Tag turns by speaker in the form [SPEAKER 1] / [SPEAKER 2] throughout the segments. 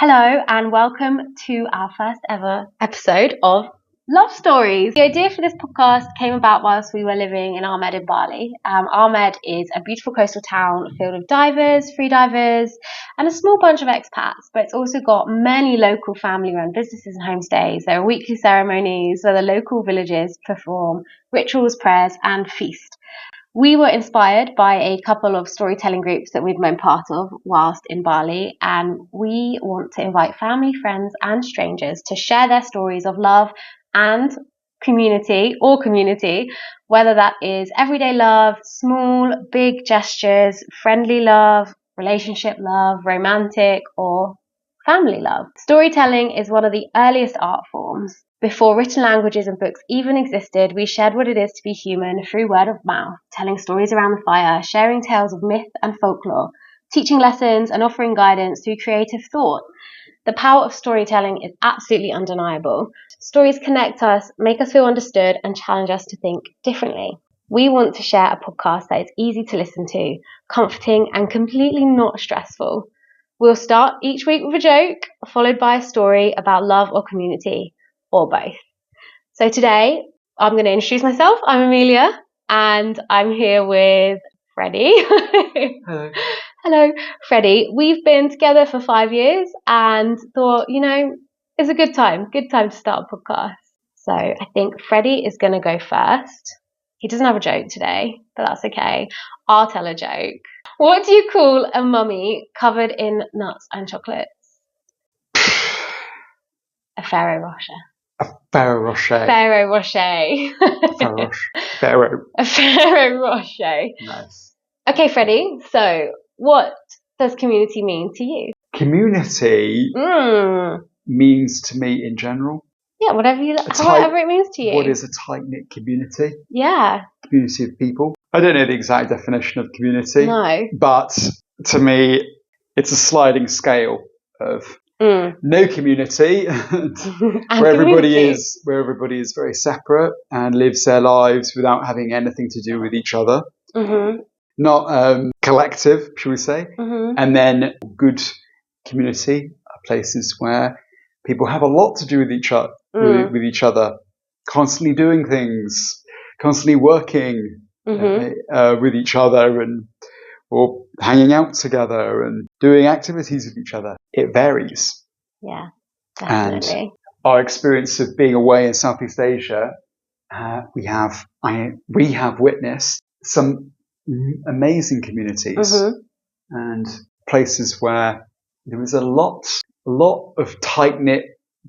[SPEAKER 1] Hello and welcome to our first ever episode of Love Stories. The idea for this podcast came about whilst we were living in Ahmed in Bali. Ahmed is a beautiful coastal town filled with divers, free divers, and a small bunch of expats, but it's also got many local family-run businesses and homestays. There are weekly ceremonies where the local villages perform rituals, prayers, and feast. We were inspired by a couple of storytelling groups that we'd been part of whilst in Bali, and we want to invite family, friends, and strangers to share their stories of love and community, whether that is everyday love, small, big gestures, friendly love, relationship love, romantic, or family love. Storytelling is one of the earliest art forms. Before written languages and books even existed, we shared what it is to be human through word of mouth, telling stories around the fire, sharing tales of myth and folklore, teaching lessons and offering guidance through creative thought. The power of storytelling is absolutely undeniable. Stories connect us, make us feel understood, and challenge us to think differently. We want to share a podcast that is easy to listen to, comforting, and completely not stressful. We'll start each week with a joke, followed by a story about love or community, or both. So today, I'm going to introduce myself. I'm Amelia, and I'm here with Freddie.
[SPEAKER 2] Hello.
[SPEAKER 1] Hello, Freddie. We've been together for 5 years and thought, it's a good time to start a podcast. So I think Freddie is going to go first. He doesn't have a joke today, but that's okay. I'll tell a joke. What do you call a mummy covered in nuts and chocolates? A Ferrero Rocher.
[SPEAKER 2] A Ferrero Rocher.
[SPEAKER 1] Ferrero Rocher.
[SPEAKER 2] Ferrero.
[SPEAKER 1] A Ferrero Rocher.
[SPEAKER 2] Nice.
[SPEAKER 1] Okay, Freddie. So, what does community mean to you?
[SPEAKER 2] Community means to me in general.
[SPEAKER 1] Yeah, whatever it means to you.
[SPEAKER 2] What is a tight-knit community?
[SPEAKER 1] Yeah.
[SPEAKER 2] Community of people. I don't know the exact definition of community.
[SPEAKER 1] No.
[SPEAKER 2] But to me, it's a sliding scale of no community, where everybody is very separate and lives their lives without having anything to do with each other.
[SPEAKER 1] Mm-hmm.
[SPEAKER 2] Not collective, shall we say.
[SPEAKER 1] Mm-hmm.
[SPEAKER 2] And then good community are places where people have a lot to do with each other, constantly doing things, constantly working with each other, or hanging out together and doing activities with each other. It varies.
[SPEAKER 1] Yeah, definitely.
[SPEAKER 2] And our experience of being away in Southeast Asia, we have witnessed some amazing communities and places where there was a lot of tight-knit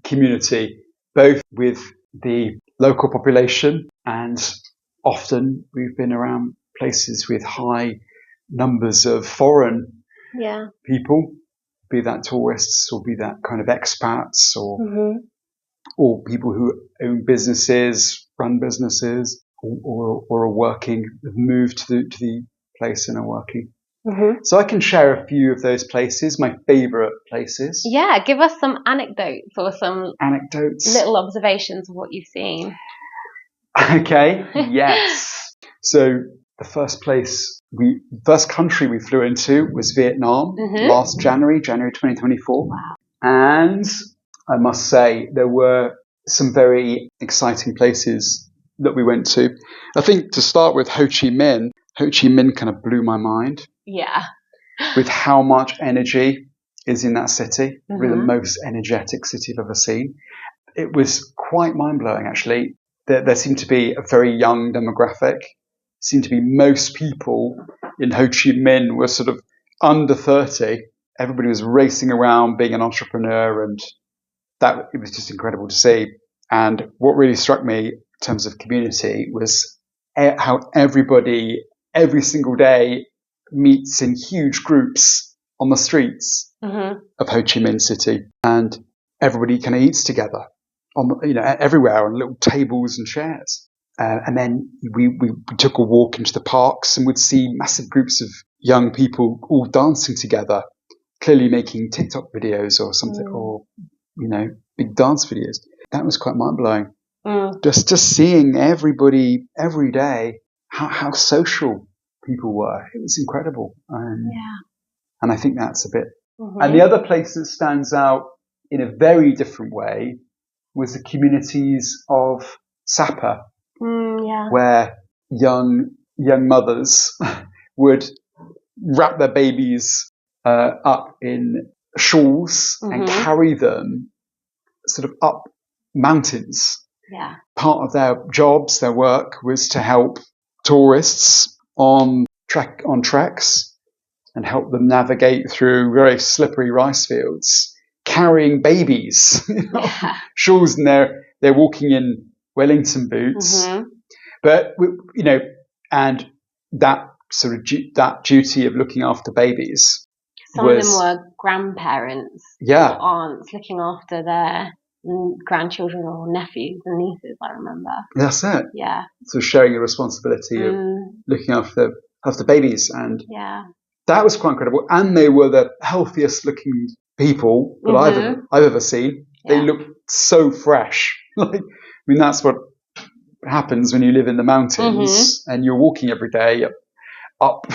[SPEAKER 2] community, both with the local population, and often we've been around places with high numbers of foreign people, be that tourists or be that kind of expats or people who own businesses, run businesses, or are working, have moved to the place and are working. So I can share a few of those places, my favourite places.
[SPEAKER 1] Yeah, give us some anecdotes or some little observations of what you've seen.
[SPEAKER 2] Okay, yes. So the first country we flew into was Vietnam last January 2024.
[SPEAKER 1] Wow.
[SPEAKER 2] And I must say there were some very exciting places that we went to. I think to start with Ho Chi Minh kind of blew my mind.
[SPEAKER 1] Yeah.
[SPEAKER 2] With how much energy is in that city. Really the most energetic city I've ever seen. It was quite mind-blowing, actually. There seemed to be a very young demographic. Seemed to be most people in Ho Chi Minh were sort of under 30. Everybody was racing around being an entrepreneur, and it was just incredible to see. And what really struck me in terms of community was how everybody, every single day, meets in huge groups on the streets of Ho Chi Minh City, and everybody kind of eats together everywhere on little tables and chairs. And then we took a walk into the parks and would see massive groups of young people all dancing together, clearly making TikTok videos or something, or big dance videos. That was quite mind blowing. Just seeing everybody every day, how social people were. It was incredible. And I think that's a bit And the other place that stands out in a very different way was the communities of Sapa, where young mothers would wrap their babies up in shawls and carry them sort of up mountains.
[SPEAKER 1] Yeah.
[SPEAKER 2] Part of their jobs, their work, was to help tourists on treks and help them navigate through very slippery rice fields, carrying babies, shawls, and they're walking in Wellington boots. But and that sort of that duty of looking after babies.
[SPEAKER 1] Some of them were grandparents, or aunts looking after their grandchildren or nephews and nieces, I remember.
[SPEAKER 2] That's it.
[SPEAKER 1] Yeah.
[SPEAKER 2] So sharing the responsibility of looking after babies, and that was quite incredible. And they were the healthiest looking people that I've ever seen. Yeah. They looked so fresh. That's what happens when you live in the mountains and you're walking every day up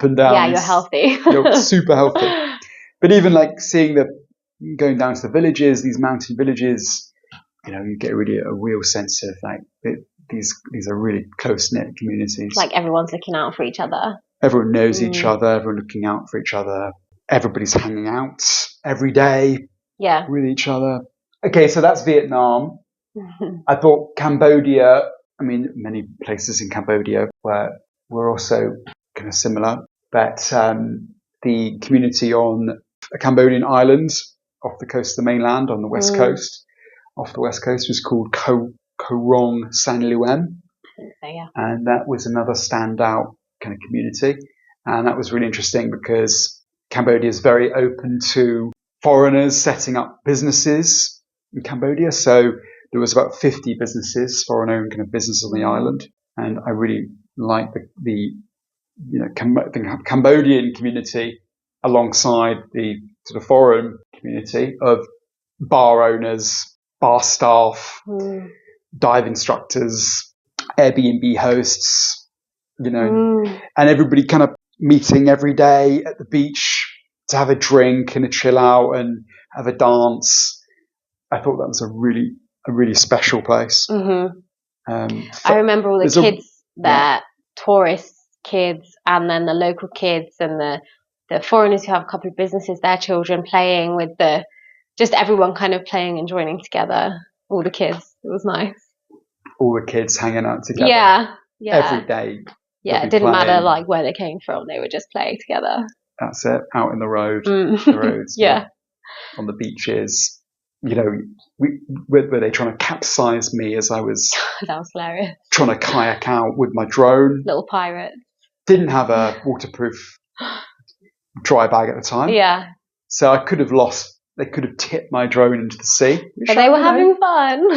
[SPEAKER 2] and down.
[SPEAKER 1] Yeah, you're healthy.
[SPEAKER 2] You're super healthy. But even seeing going down to the villages, these mountain villages, you get really a real sense of these are really close knit communities.
[SPEAKER 1] Everyone's looking out for each other.
[SPEAKER 2] Everyone knows each other. Everyone looking out for each other. Everybody's hanging out every day.
[SPEAKER 1] Yeah.
[SPEAKER 2] With each other. Okay, so that's Vietnam. I thought Cambodia. I mean, many places in Cambodia were also kind of similar, but the community on a Cambodian island off the coast of the mainland on the west coast, was called Korong San Luem. And that was another standout kind of community. And that was really interesting because Cambodia is very open to foreigners setting up businesses in Cambodia. So there was about 50 businesses, foreign-owned kind of businesses on the island. And I really liked the Cambodian community alongside the sort of foreign community of bar owners, bar staff, dive instructors, Airbnb hosts, and everybody kind of meeting every day at the beach to have a drink and a chill out and have a dance. I thought that was a really special place.
[SPEAKER 1] I remember all the kids there, tourist kids, and then the local kids and the foreigners who have a couple of businesses, their children playing with just everyone kind of playing and joining together. All the kids. It was nice. All
[SPEAKER 2] the kids hanging out together.
[SPEAKER 1] Yeah.
[SPEAKER 2] Every day.
[SPEAKER 1] Yeah, it didn't matter where they came from. They were just playing together.
[SPEAKER 2] That's it. Out in the road. The roads.
[SPEAKER 1] Yeah.
[SPEAKER 2] On the beaches. Were they trying to capsize me as I was
[SPEAKER 1] that was hilarious.
[SPEAKER 2] Trying to kayak out with my drone.
[SPEAKER 1] Little pirates.
[SPEAKER 2] Didn't have a waterproof dry bag at the time.
[SPEAKER 1] Yeah.
[SPEAKER 2] So I could have they could have tipped my drone into the sea.
[SPEAKER 1] But they were having fun.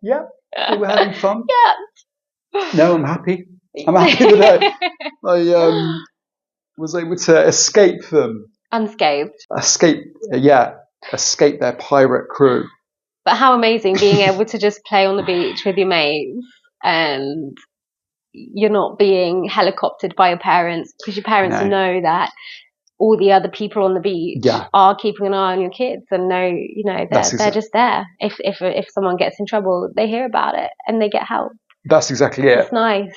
[SPEAKER 2] Yeah, they were having fun.
[SPEAKER 1] Yeah.
[SPEAKER 2] No, I'm happy. I'm happy that I was able to escape them.
[SPEAKER 1] Unscathed.
[SPEAKER 2] Escape their pirate crew.
[SPEAKER 1] But how amazing being able to just play on the beach with your mates and you're not being helicoptered by your parents because your parents know that all the other people on the beach are keeping an eye on your kids and know, they're just there. If someone gets in trouble, they hear about it and they get help.
[SPEAKER 2] That's exactly it.
[SPEAKER 1] It's nice.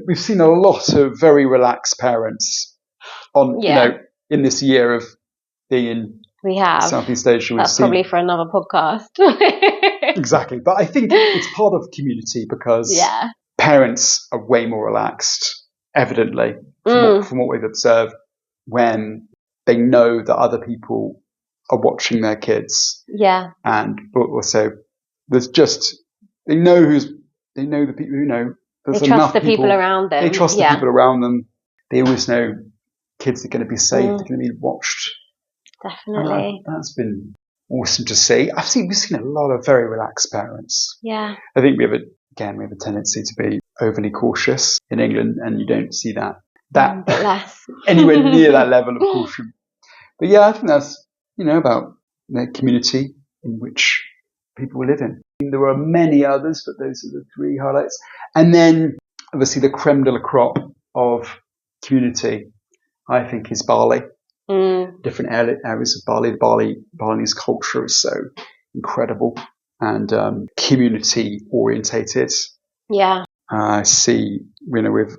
[SPEAKER 2] We've seen a lot of very relaxed parents in this year of being in Southeast Asia.
[SPEAKER 1] That's probably for another podcast.
[SPEAKER 2] Exactly. But I think it's part of community because parents are way more relaxed, evidently, from what we've observed, when they know that other people are watching their kids.
[SPEAKER 1] Yeah.
[SPEAKER 2] And also there's they know the people who know.
[SPEAKER 1] They trust the people around them.
[SPEAKER 2] They trust the people around them. They always know kids are going to be safe, they're going to be watched.
[SPEAKER 1] Definitely.
[SPEAKER 2] That's been awesome to see. We've seen a lot of very relaxed parents.
[SPEAKER 1] Yeah.
[SPEAKER 2] I think we have a tendency to be overly cautious in England, and you don't see that
[SPEAKER 1] bit less
[SPEAKER 2] anywhere near that level of caution. But I think that's about the community in which people live in. There are many others, but those are the three highlights. And then obviously the creme de la crop of community, I think, is Bali. different areas of Bali. Balinese culture is so incredible and community orientated.
[SPEAKER 1] Yeah.
[SPEAKER 2] I see, we've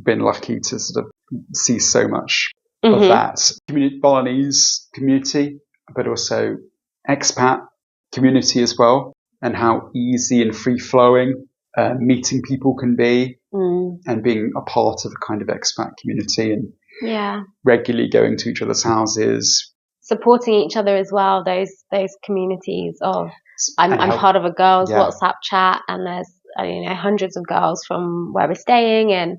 [SPEAKER 2] been lucky to sort of see so much of that Balinese community, but also expat community as well, and how easy and free flowing meeting people can be, and being a part of a kind of expat community, and regularly going to each other's houses,
[SPEAKER 1] supporting each other as well. Those communities of I'm part of a girls' WhatsApp chat, and there's hundreds of girls from where we're staying, and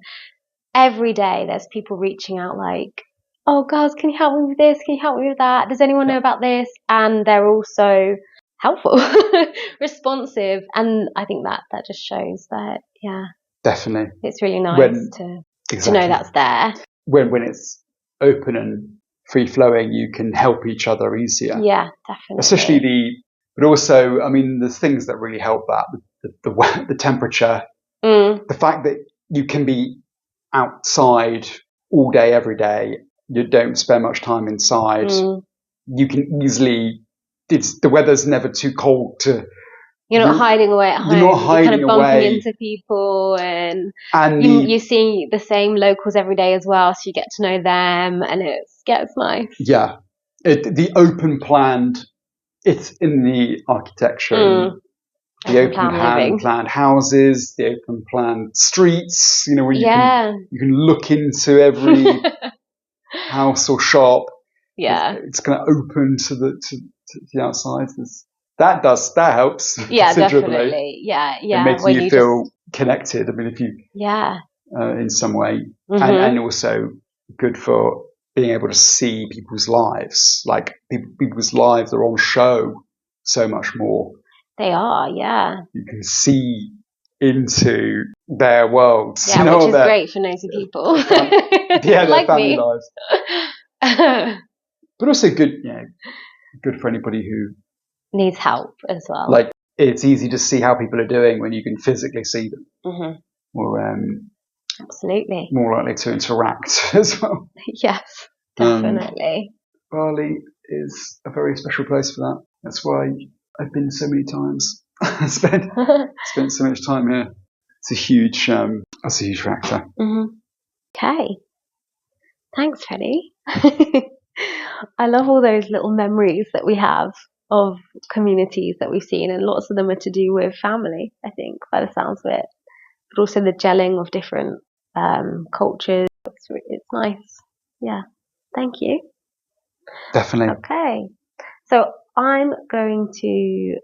[SPEAKER 1] every day there's people reaching out like, oh girls, can you help me with this? Can you help me with that? Does anyone know about this? And they're also helpful, responsive, and I think that just shows that
[SPEAKER 2] definitely
[SPEAKER 1] it's really nice to know that's there.
[SPEAKER 2] When it's open and free flowing, you can help each other easier.
[SPEAKER 1] Yeah, definitely.
[SPEAKER 2] Especially but also, I mean, there's things that really help that the temperature, the fact that you can be outside all day, every day. You don't spend much time inside. You can easily. The weather's never too cold to.
[SPEAKER 1] You're not hiding away at home.
[SPEAKER 2] You're not hiding
[SPEAKER 1] kind of bumping
[SPEAKER 2] away
[SPEAKER 1] into people, and you see the same locals every day as well, so you get to know them, and it's nice.
[SPEAKER 2] Yeah, the open planned. It's in the architecture. The open planned houses, the open planned streets, where you can look into every house or shop. Yeah, it's kind of open to the outside. That helps.
[SPEAKER 1] Yeah, definitely. Yeah.
[SPEAKER 2] It makes you feel connected. I mean, if you in some way, and also good for being able to see people's lives. Like people's lives are on show so much more.
[SPEAKER 1] They are, yeah.
[SPEAKER 2] You can see into their worlds.
[SPEAKER 1] Yeah, which is great for nosy people.
[SPEAKER 2] Their
[SPEAKER 1] like
[SPEAKER 2] family
[SPEAKER 1] me.
[SPEAKER 2] lives. But also good for anybody who
[SPEAKER 1] needs help as well.
[SPEAKER 2] Like, it's easy to see how people are doing when you can physically see them. Or
[SPEAKER 1] absolutely.
[SPEAKER 2] More likely to interact as well.
[SPEAKER 1] Yes, definitely.
[SPEAKER 2] Bali is a very special place for that. That's why I've been so many times. spent so much time here. It's a huge factor.
[SPEAKER 1] Okay. Thanks, Freddie. I love all those little memories that we have of communities that we've seen, and lots of them are to do with family, I think, by the sounds of it. But also the gelling of different cultures. It's nice. Yeah. Thank you.
[SPEAKER 2] Definitely.
[SPEAKER 1] Okay. So I'm going to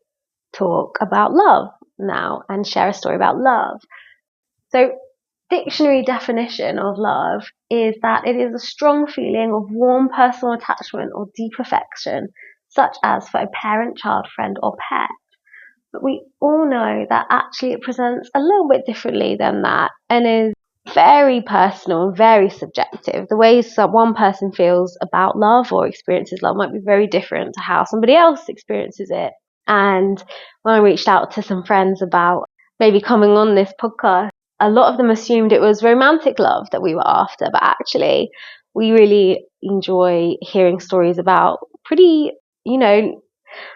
[SPEAKER 1] talk about love now and share a story about love. So dictionary definition of love is that it is a strong feeling of warm personal attachment or deep affection, such as for a parent, child, friend, or pet. But we all know that actually it presents a little bit differently than that, and is very personal, very subjective. The ways that one person feels about love or experiences love might be very different to how somebody else experiences it. And when I reached out to some friends about maybe coming on this podcast, a lot of them assumed it was romantic love that we were after, but actually we really enjoy hearing stories about pretty,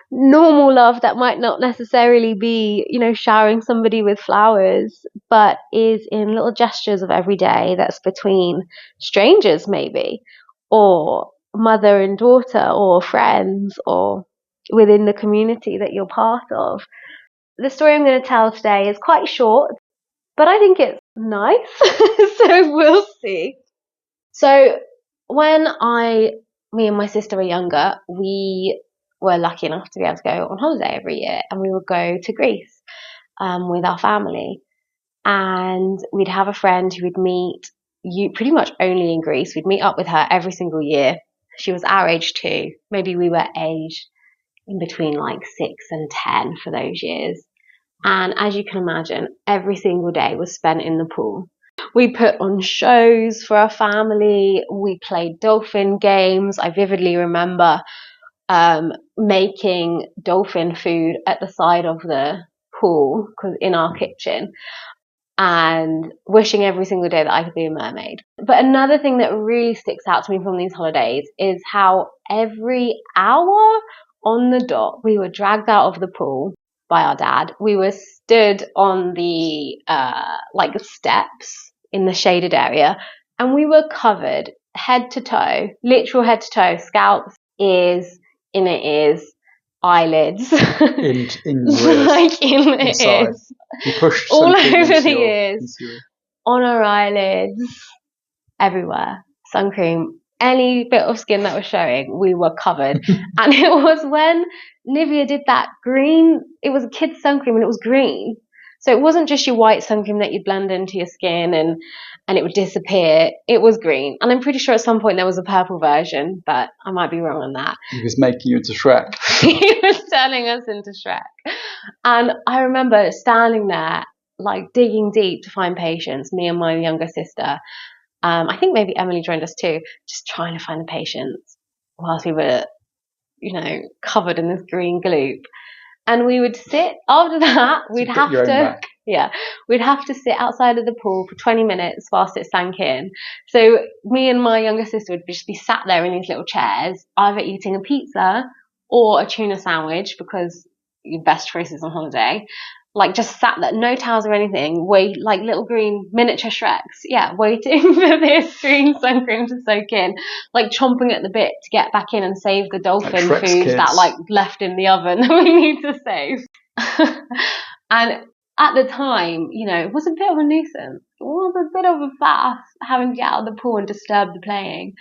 [SPEAKER 1] normal love that might not necessarily be, showering somebody with flowers, but is in little gestures of every day that's between strangers maybe, or mother and daughter, or friends, or within the community that you're part of. The story I'm going to tell today is quite short, but I think it's nice, so we'll see. So when me and my sister were younger, we were lucky enough to be able to go on holiday every year, and we would go to Greece with our family, and we'd have a friend who would meet you pretty much only in Greece. We'd meet up with her every single year. She was our age too. Maybe we were aged in between like 6 and 10 for those years. And as you can imagine, every single day was spent in the pool. We put on shows for our family. We played dolphin games. I vividly remember making dolphin food at the side of the pool in our kitchen. and wishing every single day that I could be a mermaid. But another thing that really sticks out to me from these holidays is how every hour on the dot we were dragged out of the pool by our dad. We were stood on the steps in the shaded area, and we were covered head to toe, literal head to toe, scalps, ears, inner ears, eyelids,
[SPEAKER 2] in ears,
[SPEAKER 1] like in the ears,
[SPEAKER 2] you pushed
[SPEAKER 1] all over the ears, on our eyelids, everywhere, sun cream. Any bit of skin that was showing, we were covered. And it was when Nivea did that green, it was a kid's sun cream and it was green. So it wasn't just your white sun cream that you'd blend into your skin and it would disappear. It was green. And I'm pretty sure at some point there was a purple version, but I might be wrong on that.
[SPEAKER 2] He was making you into Shrek.
[SPEAKER 1] He was turning us into Shrek. And I remember standing there, like digging deep to find patients, me and my younger sister. I think maybe Emily joined us too, just trying to find the patients whilst we were, covered in this green gloop. And we would sit, after that, we'd have to sit outside of the pool for 20 minutes whilst it sank in. So me and my younger sister would just be sat there in these little chairs, either eating a pizza or a tuna sandwich, because your best choices on holiday. Like just sat there, no towels or anything, like little green miniature Shreks, waiting for this green sun cream to soak in, like chomping at the bit to get back in and save the dolphin
[SPEAKER 2] like
[SPEAKER 1] food
[SPEAKER 2] kids.
[SPEAKER 1] that left in the oven that we need to save. And at the time, it was a bit of a nuisance. It was a bit of a faff having to get out of the pool and disturb the playing.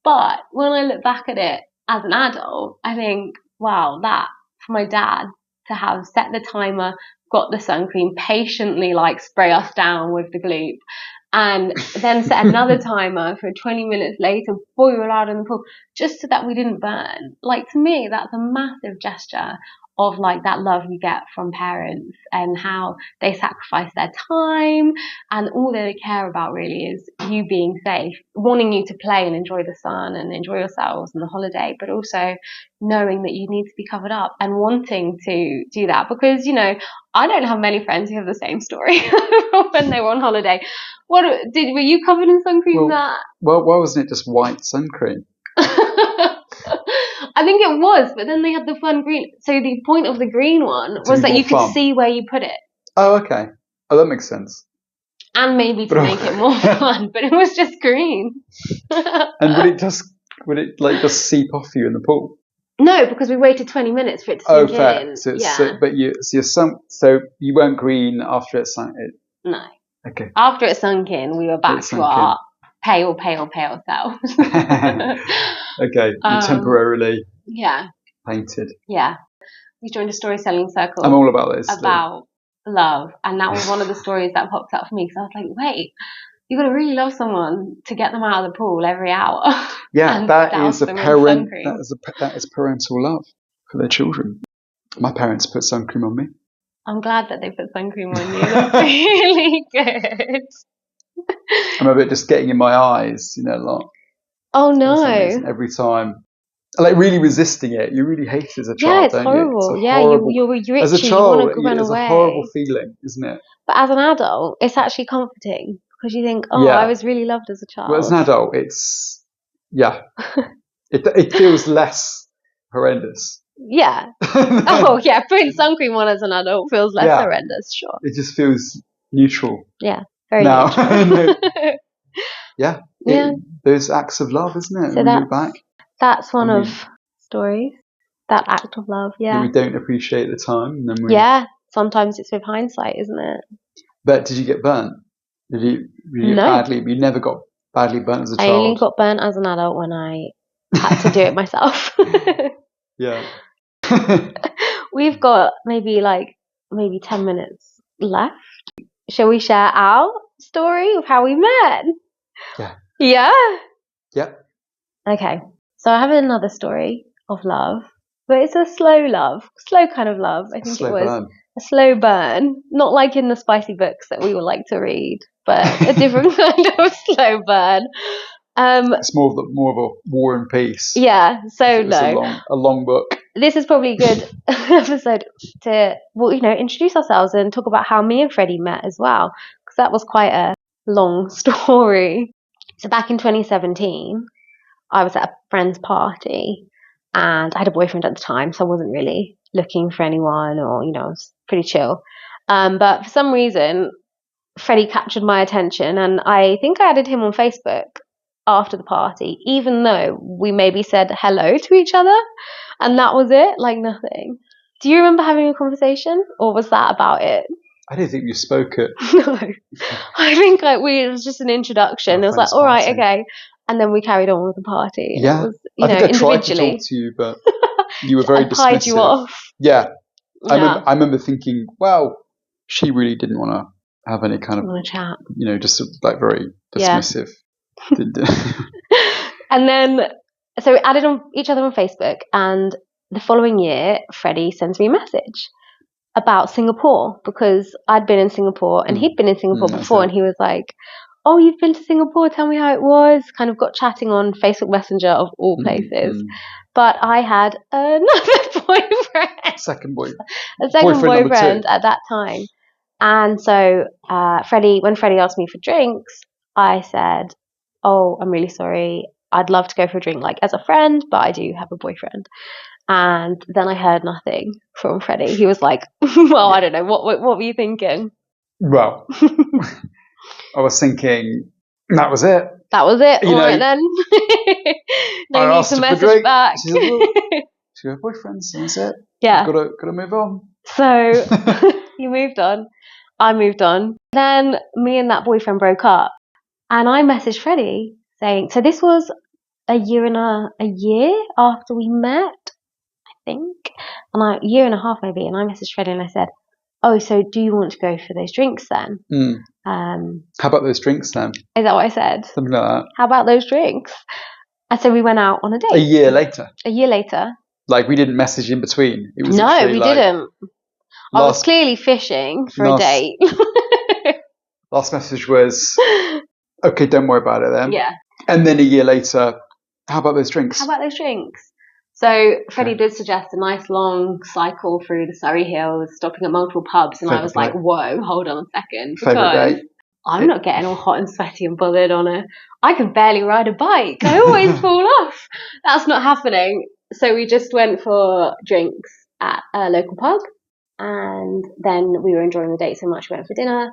[SPEAKER 1] But when I look back at it as an adult, I think, wow, that for my dad to have set the timer, got the sun cream, patiently spray us down with the gloop, and then set another timer for 20 minutes later before we were allowed in the pool, just so that we didn't burn. To me, that's a massive gesture of that love you get from parents and how they sacrifice their time, and all they care about really is you being safe, wanting you to play and enjoy the sun and enjoy yourselves and the holiday, but also knowing that you need to be covered up and wanting to do that, because I don't have many friends who have the same story when they were on holiday. Were you covered in sun cream?
[SPEAKER 2] Well, why wasn't it just white sun cream?
[SPEAKER 1] I think it was, but then they had the fun green. So the point of the green one was that you could see where you put it.
[SPEAKER 2] Oh, okay. Oh, that makes sense.
[SPEAKER 1] And maybe to make it more fun, but it was just green.
[SPEAKER 2] And would it just seep off you in the pool?
[SPEAKER 1] No, because we waited 20 minutes for it to sink in.
[SPEAKER 2] So you weren't green after it sunk in?
[SPEAKER 1] No.
[SPEAKER 2] Okay.
[SPEAKER 1] After it sunk in, we were back to our pale selves.
[SPEAKER 2] Okay, you temporarily painted.
[SPEAKER 1] Yeah. We joined a storytelling circle.
[SPEAKER 2] I'm all about this.
[SPEAKER 1] About love. And that was one of the stories that popped up for me, because I was like, wait, you've got to really love someone to get them out of the pool every hour.
[SPEAKER 2] Yeah, that is parental love for their children. My parents put sun cream on me.
[SPEAKER 1] I'm glad that they put sun cream on you. That's really good.
[SPEAKER 2] I remember it just getting in my eyes, a lot.
[SPEAKER 1] Oh no!
[SPEAKER 2] Every time, really resisting it. You really hate it as a child,
[SPEAKER 1] it's
[SPEAKER 2] don't
[SPEAKER 1] horrible.
[SPEAKER 2] you? Horrible.
[SPEAKER 1] You're itchy.
[SPEAKER 2] As a child,
[SPEAKER 1] you want to run
[SPEAKER 2] it's
[SPEAKER 1] away.
[SPEAKER 2] a horrible feeling, isn't it?
[SPEAKER 1] But as an adult, it's actually comforting, because you think, I was really loved as a child.
[SPEAKER 2] Well, as an adult, it's it feels less horrendous.
[SPEAKER 1] Yeah. Putting sun cream on as an adult feels less horrendous. Sure.
[SPEAKER 2] It just feels neutral.
[SPEAKER 1] Yeah. Very neutral.
[SPEAKER 2] Those acts of love, isn't it?
[SPEAKER 1] So that's one of stories. That act of love,
[SPEAKER 2] we don't appreciate the time. And then
[SPEAKER 1] sometimes it's with hindsight, isn't it?
[SPEAKER 2] But did you get burnt? Did you get badly? You never got badly burnt as a child?
[SPEAKER 1] I only got burnt as an adult when I had to do it myself.
[SPEAKER 2] Yeah.
[SPEAKER 1] We've got maybe 10 minutes left. Shall we share our story of how we met?
[SPEAKER 2] Yeah.
[SPEAKER 1] Yeah?
[SPEAKER 2] Yeah.
[SPEAKER 1] Okay. So I have another story of love, but it's a slow kind of love. I think it was a slow burn, not like in the spicy books that we would like to read, but a different kind of slow burn.
[SPEAKER 2] It's more of a War and Peace.
[SPEAKER 1] Yeah, so
[SPEAKER 2] a long book.
[SPEAKER 1] This is probably a good episode to introduce ourselves and talk about how me and Freddie met as well, because that was quite a long story. So back in 2017, I was at a friend's party and I had a boyfriend at the time, so I wasn't really looking for anyone, or, I was pretty chill. But for some reason, Freddie captured my attention, and I think I added him on Facebook after the party, even though we maybe said hello to each other, and that was it, like nothing. Do you remember having a conversation, or was that about it?
[SPEAKER 2] I don't think you spoke it.
[SPEAKER 1] No, I think it was just an introduction. It was like, all right, okay, and then we carried on with the party.
[SPEAKER 2] Yeah,
[SPEAKER 1] it was,
[SPEAKER 2] I think I tried to
[SPEAKER 1] individually.
[SPEAKER 2] talk to you, but you were very dismissive.
[SPEAKER 1] Tied you off.
[SPEAKER 2] Yeah, I remember thinking, well, she really didn't want to have any kind of
[SPEAKER 1] chat.
[SPEAKER 2] Just like very dismissive. Yeah.
[SPEAKER 1] And then, so we added on each other on Facebook, and the following year, Freddie sends me a message about Singapore, because I'd been in Singapore and he'd been in Singapore before, and he was like, oh, you've been to Singapore, tell me how it was. Kind of got chatting on Facebook Messenger of all places. But I had another boyfriend. A second boyfriend at that time. And so when Freddie asked me for drinks, I said, oh, I'm really sorry. I'd love to go for a drink, like as a friend, but I do have a boyfriend. And then I heard nothing from Freddie. He was like, well, I don't know. What were you thinking?
[SPEAKER 2] Well, I was thinking that was it.
[SPEAKER 1] That was it. All right, then. No need to message back.
[SPEAKER 2] She said, well, she had boyfriends, and that's it.
[SPEAKER 1] Yeah.
[SPEAKER 2] Gotta move on.
[SPEAKER 1] So you moved on. I moved on. Then me and that boyfriend broke up. And I messaged Freddie saying, so this was a year after we met, I think. And a year and a half maybe. And I messaged Freddie and I said, oh, so do you want to go for those drinks then?
[SPEAKER 2] How about those drinks then?
[SPEAKER 1] Is that what I said?
[SPEAKER 2] Something like that.
[SPEAKER 1] How about those drinks? And so we went out on a date.
[SPEAKER 2] A year later?
[SPEAKER 1] A year later.
[SPEAKER 2] Like, we didn't message in between?
[SPEAKER 1] It was no, we didn't. I was clearly fishing for a date.
[SPEAKER 2] Last message was, okay, don't worry about it then.
[SPEAKER 1] Yeah.
[SPEAKER 2] And then a year later, how about those drinks?
[SPEAKER 1] How about those drinks? So Freddie did suggest a nice long cycle through the Surrey Hills, stopping at multiple pubs, and I was like, whoa, hold on a second.
[SPEAKER 2] Favourite date?
[SPEAKER 1] I'm not getting all hot and sweaty and bothered I can barely ride a bike. I always fall off. That's not happening. So we just went for drinks at a local pub, and then we were enjoying the date so much we went for dinner,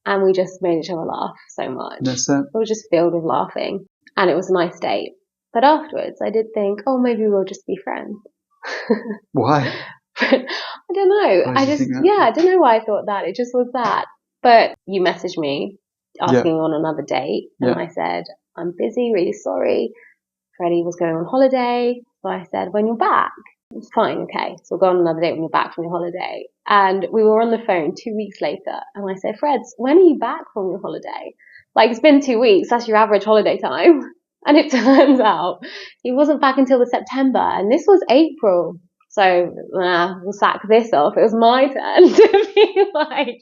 [SPEAKER 1] and we just made each other laugh so much.
[SPEAKER 2] That's it.
[SPEAKER 1] We were just filled with laughing, and it was a nice date. But afterwards, I did think, oh, maybe we'll just be friends.
[SPEAKER 2] Why?
[SPEAKER 1] I don't know. I don't know why I thought that. It just was that. But you messaged me asking on another date, and I said, I'm busy, really sorry. Freddie was going on holiday, so I said, when you're back. It's fine, okay. So we'll go on another date when you're back from your holiday. And we were on the phone 2 weeks later, and I said, Freds, when are you back from your holiday? Like, it's been 2 weeks. That's your average holiday time. And it turns out he wasn't back until the September, and this was April. So we'll sack this off. It was my turn to be like,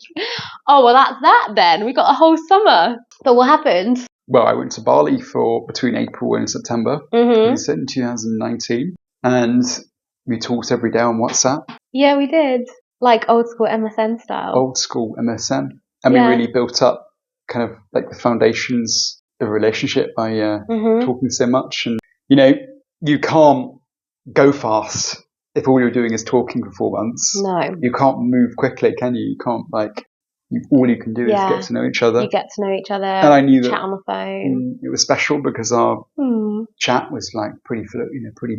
[SPEAKER 1] oh, well, that's that then. We got a whole summer. But what happened?
[SPEAKER 2] Well, I went to Bali for between April and September. We said in 2019, and we talked every day on WhatsApp.
[SPEAKER 1] Yeah, we did. Like old school MSN style.
[SPEAKER 2] Old school MSN. And we really built up kind of like the foundations of a relationship by talking so much. And, you can't go fast if all you're doing is talking for 4 months.
[SPEAKER 1] No.
[SPEAKER 2] You can't move quickly, can you? You can't, all you can do is get to know each other.
[SPEAKER 1] You get to know each other.
[SPEAKER 2] And I knew that
[SPEAKER 1] chat on the phone.
[SPEAKER 2] It was special because our chat was like pretty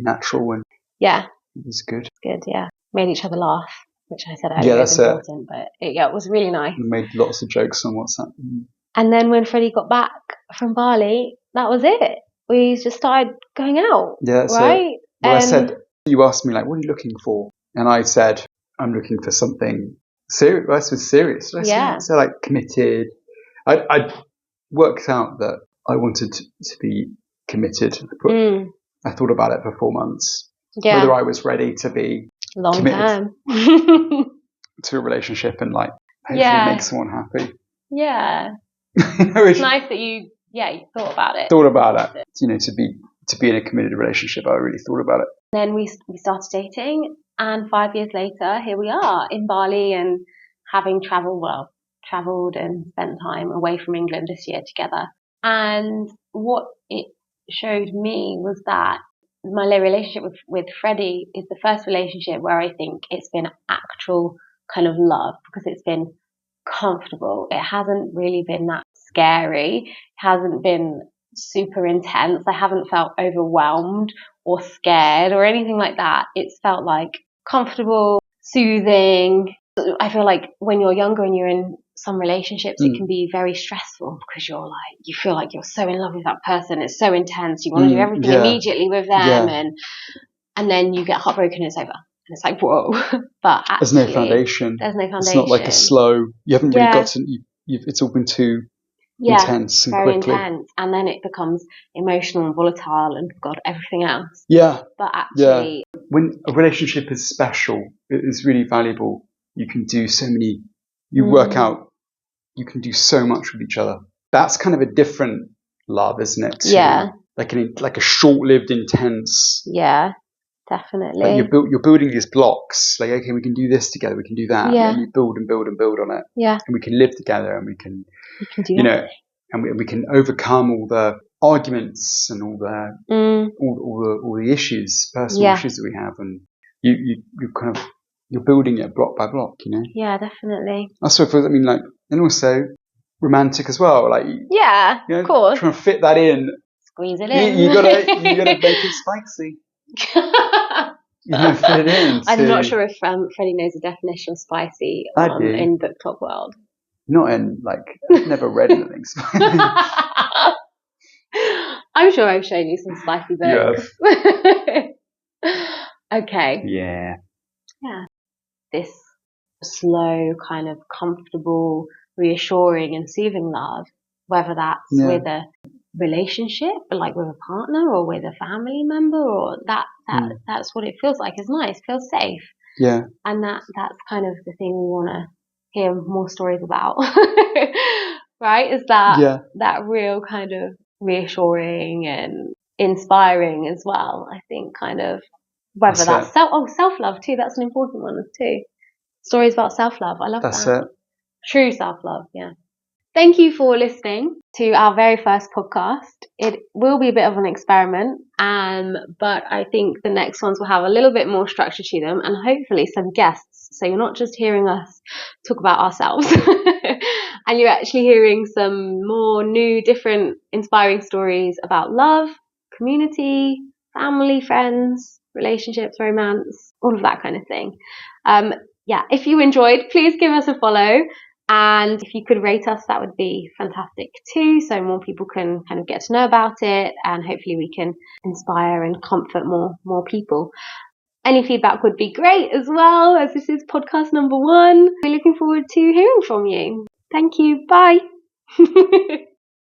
[SPEAKER 2] natural, and
[SPEAKER 1] it
[SPEAKER 2] was good.
[SPEAKER 1] Good, yeah. Made each other laugh, which I said earlier was important, but it was really nice.
[SPEAKER 2] We made lots of jokes on WhatsApp.
[SPEAKER 1] And then when Freddie got back from Bali, that was it. We just started going out.
[SPEAKER 2] Yeah, that's
[SPEAKER 1] right?
[SPEAKER 2] it. Well, I said, you asked me, like, what are you looking for? And I said, I'm looking for something serious. Well, this was serious. So, like, committed. I worked out that I wanted to be committed. I thought about it for 4 months. Yeah. Whether I was ready to be committed to a relationship and, like, hopefully make someone happy.
[SPEAKER 1] Yeah. It's nice that you thought about it.
[SPEAKER 2] Thought about it. To be in a committed relationship, I really thought about it.
[SPEAKER 1] Then we started dating, and 5 years later, here we are in Bali and having traveled, travelled and spent time away from England this year together. And what it showed me was that my relationship with Freddie is the first relationship where I think it's been actual kind of love, because it's been comfortable. It hasn't really been that scary. It hasn't been super intense. I haven't felt overwhelmed or scared or anything like that. It's felt like comfortable, soothing. I feel like when you're younger and you're in some relationships, it can be very stressful, because you feel like you're so in love with that person. It's so intense. You want to do everything immediately with them, and then you get heartbroken and it's over. And it's like, whoa. But actually,
[SPEAKER 2] there's no foundation. It's not like a slow, you haven't really got to, it's all been too intense and
[SPEAKER 1] very
[SPEAKER 2] quickly.
[SPEAKER 1] intense. And then it becomes emotional and volatile and, God, everything else.
[SPEAKER 2] Yeah.
[SPEAKER 1] But actually,
[SPEAKER 2] when a relationship is special, it is really valuable. You can do so many, you work out, you can do so much with each other. That's kind of a different love, isn't it? Like a short-lived, intense.
[SPEAKER 1] Yeah, definitely.
[SPEAKER 2] Like you're building these blocks. Like, okay, we can do this together. We can do that.
[SPEAKER 1] Yeah.
[SPEAKER 2] And you build and build and build on it.
[SPEAKER 1] Yeah.
[SPEAKER 2] And we can live together, and we can
[SPEAKER 1] do
[SPEAKER 2] and we can overcome all the arguments and all the issues, personal issues that we have, and you're building it block by block,
[SPEAKER 1] Yeah, definitely.
[SPEAKER 2] Also, and also romantic as well. Like,
[SPEAKER 1] of course,
[SPEAKER 2] trying to fit that in.
[SPEAKER 1] Squeeze it in.
[SPEAKER 2] You gotta make it spicy. You gotta fit it in.
[SPEAKER 1] I'm not sure if Freddie knows the definition of spicy in Book Talk world.
[SPEAKER 2] Not in, I've never read anything spicy.
[SPEAKER 1] I'm sure I've shown you some spicy books. Okay.
[SPEAKER 2] Yeah.
[SPEAKER 1] This slow, kind of comfortable, reassuring and soothing love, whether that's with a relationship, like with a partner or with a family member, or that's what it feels like. It's nice, feels safe.
[SPEAKER 2] Yeah.
[SPEAKER 1] And that's kind of the thing we want to hear more stories about. Right? Is that real kind of reassuring and inspiring as well. I think kind of whether that's self-love too. That's an important one too. Stories about self-love. I love that.
[SPEAKER 2] That's it.
[SPEAKER 1] True self-love. Yeah. Thank you for listening to our very first podcast. It will be a bit of an experiment, but I think the next ones will have a little bit more structure to them, and hopefully some guests. So you're not just hearing us talk about ourselves, and you're actually hearing some more new, different, inspiring stories about love, community, family, friends, relationships, romance, all of that kind of thing. If you enjoyed, please give us a follow. And if you could rate us, that would be fantastic too, so more people can kind of get to know about it, and hopefully we can inspire and comfort more people. Any feedback would be great as well, as this is podcast number 1. We're looking forward to hearing from you. Thank you. Bye.